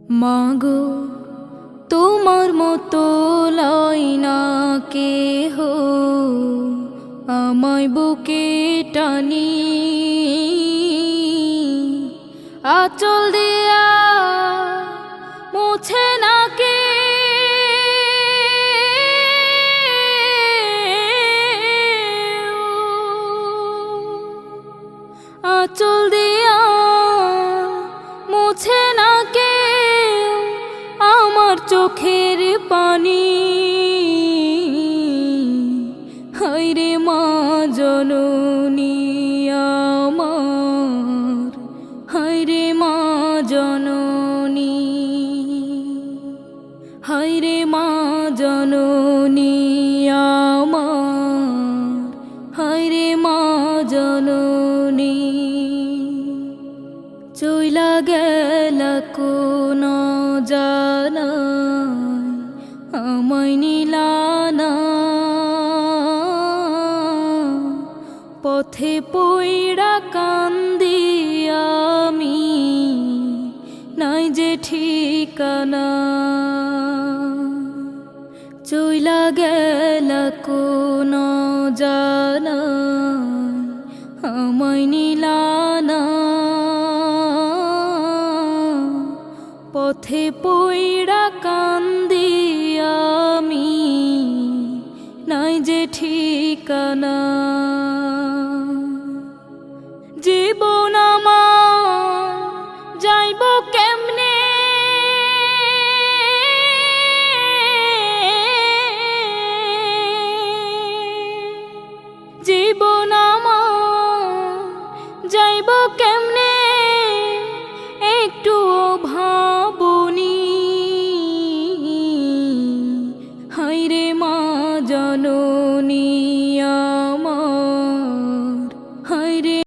মাগো তোমার মতো লয় না কেহ আমায় বুকে টানি, আঁচল দিয়া মুছে না কে আঁচল দিয়া মুছে না কে আমার চোখের পানি। হায়রে মা জননী আমার, হায়রে মা জননী, হায়রে মা জননী আমার, হায়রে মা জননী। চইলা গেলা কোন জানায় আমায় নিলানা, পথে পইড়া কান্দি আমি, নাই যে ঠিকানা। চইলা গেলা কোন জানায় আমায় নিলানা, পথে পইড়া কান্দি আমি, নাই যে ঠিকানা। জীবন আমার যাইব কেমনে, জীবন আমার যাইব কেমনে একটু ভাবনি। হায়রে মা জননী